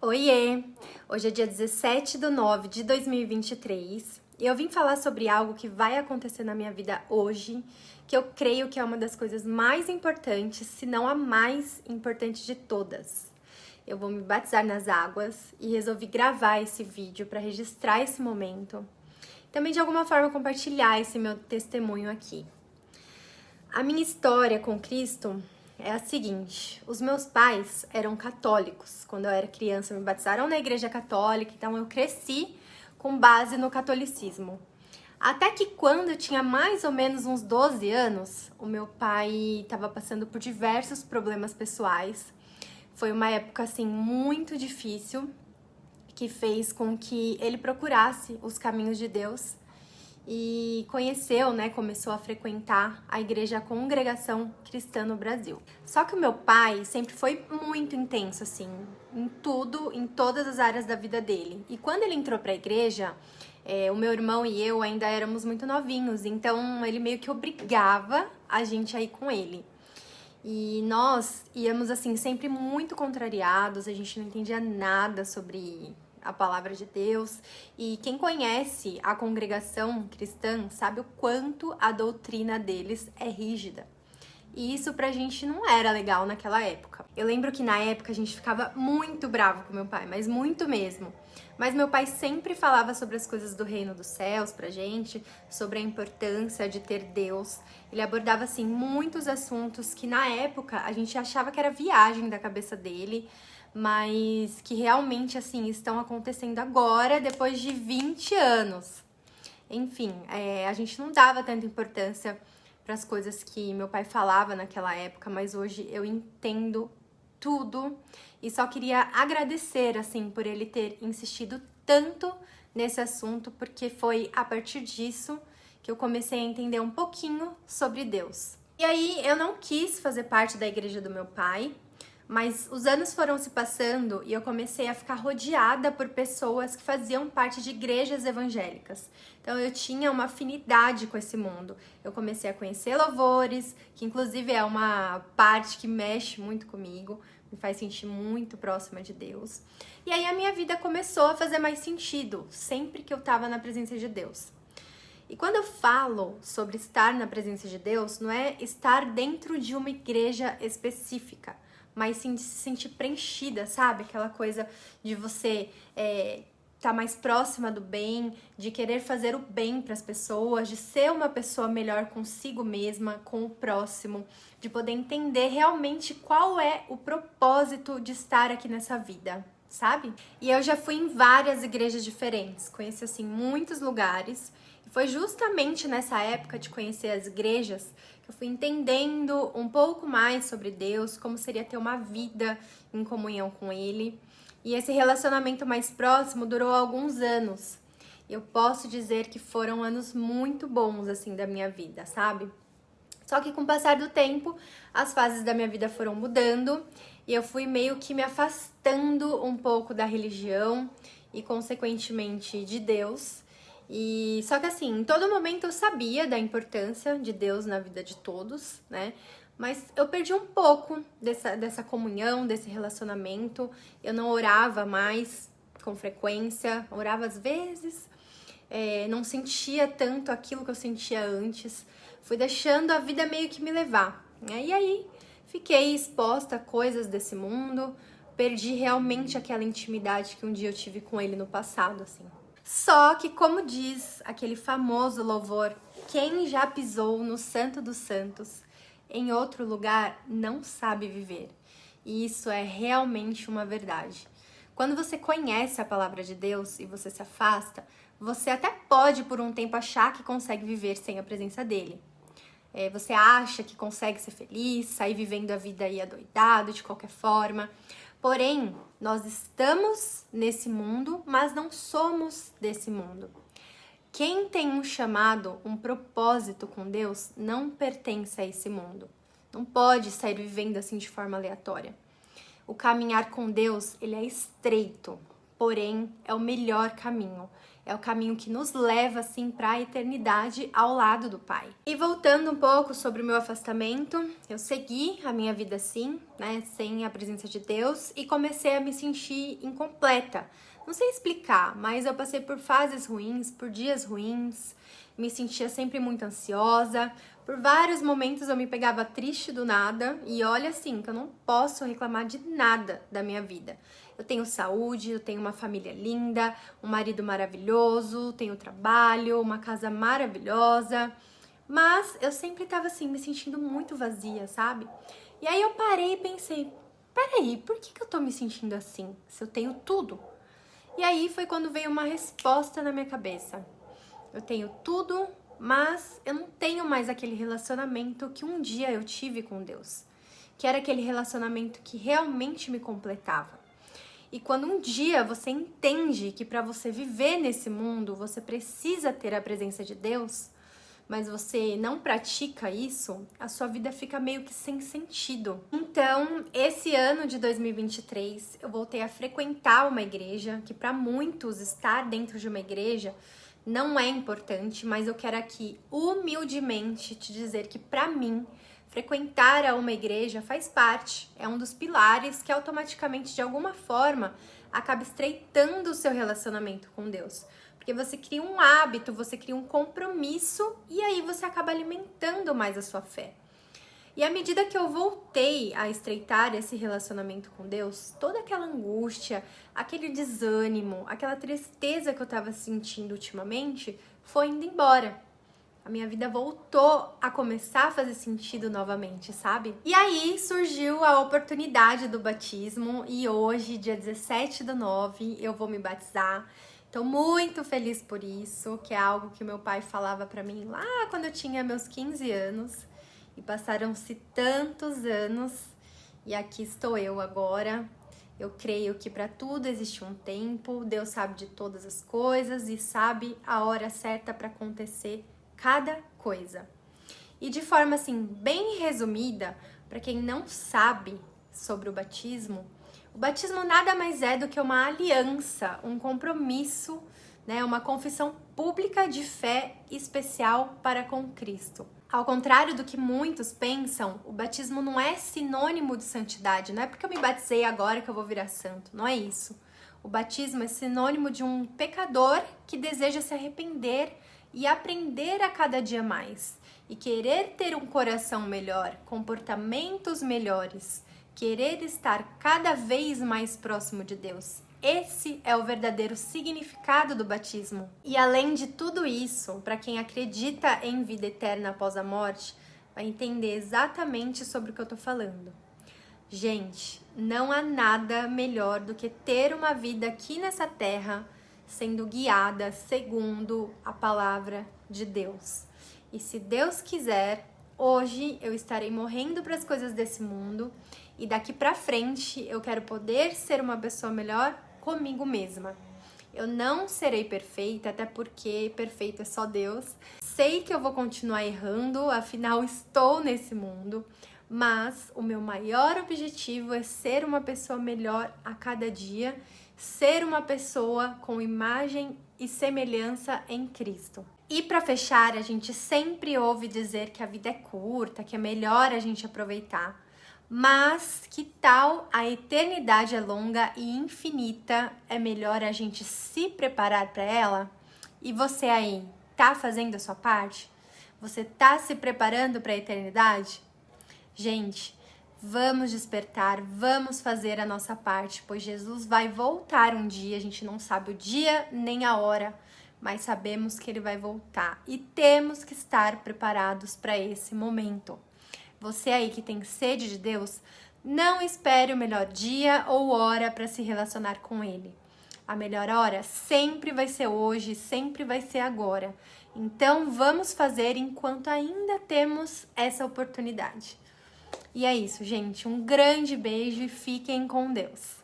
Oiê! Hoje é dia 17/9/2023 e eu vim falar sobre algo que vai acontecer na minha vida hoje, que eu creio que é uma das coisas mais importantes, se não a mais importante de todas. Eu vou me batizar nas águas e resolvi gravar esse vídeo para registrar esse momento. Também de alguma forma compartilhar esse meu testemunho aqui. A minha história com Cristo é a seguinte: os meus pais eram católicos. Quando eu era criança, me batizaram na igreja católica, então eu cresci com base no catolicismo. Até que quando eu tinha mais ou menos uns 12 anos, o meu pai estava passando por diversos problemas pessoais. Foi uma época, assim, muito difícil, que fez com que ele procurasse os caminhos de Deus e conheceu, começou a frequentar a igreja Congregação Cristã no Brasil. Só que o meu pai sempre foi muito intenso, assim, em tudo, em todas as áreas da vida dele. E quando ele entrou para a igreja, o meu irmão e eu ainda éramos muito novinhos, então ele meio que obrigava a gente a ir com ele. E nós íamos, assim, sempre muito contrariados, a gente não entendia nada sobre a palavra de Deus. E quem conhece a congregação cristã sabe o quanto a doutrina deles é rígida. E isso pra gente não era legal naquela época. Eu lembro que na época a gente ficava muito bravo com meu pai, mas muito mesmo. Mas meu pai sempre falava sobre as coisas do reino dos céus pra gente, sobre a importância de ter Deus. Ele abordava, assim, muitos assuntos que na época a gente achava que era viagem da cabeça dele, mas que realmente, assim, estão acontecendo agora, depois de 20 anos. Enfim, a gente não dava tanta importância para as coisas que meu pai falava naquela época, mas hoje eu entendo tudo e só queria agradecer, assim, por ele ter insistido tanto nesse assunto, porque foi a partir disso que eu comecei a entender um pouquinho sobre Deus. E aí eu não quis fazer parte da igreja do meu pai, mas os anos foram se passando e eu comecei a ficar rodeada por pessoas que faziam parte de igrejas evangélicas. Então eu tinha uma afinidade com esse mundo. Eu comecei a conhecer louvores, que inclusive é uma parte que mexe muito comigo, me faz sentir muito próxima de Deus. E aí a minha vida começou a fazer mais sentido, sempre que eu estava na presença de Deus. E quando eu falo sobre estar na presença de Deus, não é estar dentro de uma igreja específica, mas sim de se sentir preenchida, sabe? Aquela coisa de você tá mais próxima do bem, de querer fazer o bem para as pessoas, de ser uma pessoa melhor consigo mesma, com o próximo, de poder entender realmente qual é o propósito de estar aqui nessa vida, sabe? E eu já fui em várias igrejas diferentes, conheci, assim, muitos lugares. E foi justamente nessa época de conhecer as igrejas que eu fui entendendo um pouco mais sobre Deus, como seria ter uma vida em comunhão com Ele. E esse relacionamento mais próximo durou alguns anos. Eu posso dizer que foram anos muito bons, assim, da minha vida, sabe? Só que com o passar do tempo, as fases da minha vida foram mudando e eu fui meio que me afastando um pouco da religião e, consequentemente, de Deus. E só que, assim, em todo momento eu sabia da importância de Deus na vida de todos, né? Mas eu perdi um pouco dessa comunhão, desse relacionamento. Eu não orava mais com frequência, orava às vezes, não sentia tanto aquilo que eu sentia antes. Fui deixando a vida meio que me levar, né? E aí fiquei exposta a coisas desse mundo, perdi realmente aquela intimidade que um dia eu tive com ele no passado, assim. Só que, como diz aquele famoso louvor, quem já pisou no Santo dos Santos em outro lugar não sabe viver. E isso é realmente uma verdade. Quando você conhece a palavra de Deus e você se afasta, você até pode por um tempo achar que consegue viver sem a presença dele. Você acha que consegue ser feliz, sair vivendo a vida aí adoidado de qualquer forma. Porém, nós estamos nesse mundo, mas não somos desse mundo. Quem tem um chamado, um propósito com Deus, não pertence a esse mundo. Não pode sair vivendo assim de forma aleatória. O caminhar com Deus, ele é estreito, porém é o melhor caminho. É o caminho que nos leva, assim, para a eternidade ao lado do Pai. E voltando um pouco sobre o meu afastamento, eu segui a minha vida assim, né, sem a presença de Deus, e comecei a me sentir incompleta. Não sei explicar, mas eu passei por fases ruins, por dias ruins, me sentia sempre muito ansiosa. Por vários momentos eu me pegava triste do nada, e olha assim, que eu não posso reclamar de nada da minha vida. Eu tenho saúde, eu tenho uma família linda, um marido maravilhoso, tenho trabalho, uma casa maravilhosa, mas eu sempre tava assim, me sentindo muito vazia, sabe? E aí eu parei e pensei, peraí, por que eu tô me sentindo assim, se eu tenho tudo? E aí foi quando veio uma resposta na minha cabeça. Eu tenho tudo, mas eu não tenho mais aquele relacionamento que um dia eu tive com Deus, que era aquele relacionamento que realmente me completava. E quando um dia você entende que para você viver nesse mundo, você precisa ter a presença de Deus, mas você não pratica isso, a sua vida fica meio que sem sentido. Então, esse ano de 2023, eu voltei a frequentar uma igreja, que para muitos estar dentro de uma igreja não é importante, mas eu quero aqui humildemente te dizer que para mim, frequentar a uma igreja faz parte, é um dos pilares que automaticamente, de alguma forma, acaba estreitando o seu relacionamento com Deus. Porque você cria um hábito, você cria um compromisso e aí você acaba alimentando mais a sua fé. E à medida que eu voltei a estreitar esse relacionamento com Deus, toda aquela angústia, aquele desânimo, aquela tristeza que eu estava sentindo ultimamente foi indo embora. A minha vida voltou a começar a fazer sentido novamente, sabe? E aí surgiu a oportunidade do batismo e hoje, dia 17/9, eu vou me batizar. Tô muito feliz por isso, que é algo que meu pai falava pra mim lá quando eu tinha meus 15 anos. E passaram-se tantos anos e aqui estou eu agora. Eu creio que para tudo existe um tempo, Deus sabe de todas as coisas e sabe a hora certa para acontecer cada coisa. E de forma assim, bem resumida, para quem não sabe sobre o batismo nada mais é do que uma aliança, um compromisso, né, uma confissão pública de fé especial para com Cristo. Ao contrário do que muitos pensam, o batismo não é sinônimo de santidade, não é porque eu me batizei agora que eu vou virar santo, não é isso. O batismo é sinônimo de um pecador que deseja se arrepender e aprender a cada dia mais, e querer ter um coração melhor, comportamentos melhores, querer estar cada vez mais próximo de Deus. Esse é o verdadeiro significado do batismo. E além de tudo isso, para quem acredita em vida eterna após a morte, vai entender exatamente sobre o que eu tô falando. Gente, não há nada melhor do que ter uma vida aqui nessa terra sendo guiada segundo a palavra de Deus. E se Deus quiser, hoje eu estarei morrendo para as coisas desse mundo e daqui para frente eu quero poder ser uma pessoa melhor comigo mesma. Eu não serei perfeita, até porque perfeito é só Deus. Sei que eu vou continuar errando, afinal estou nesse mundo, mas o meu maior objetivo é ser uma pessoa melhor a cada dia, ser uma pessoa com imagem e semelhança em Cristo. E para fechar, a gente sempre ouve dizer que a vida é curta, que é melhor a gente aproveitar. Mas que tal a eternidade é longa e infinita, é melhor a gente se preparar para ela? E você aí, tá fazendo a sua parte? Você tá se preparando para a eternidade? Gente, vamos despertar, vamos fazer a nossa parte, pois Jesus vai voltar um dia, a gente não sabe o dia nem a hora, mas sabemos que ele vai voltar e temos que estar preparados para esse momento. Você aí que tem sede de Deus, não espere o melhor dia ou hora para se relacionar com ele. A melhor hora sempre vai ser hoje, sempre vai ser agora. Então vamos fazer enquanto ainda temos essa oportunidade. E é isso, gente. Um grande beijo e fiquem com Deus.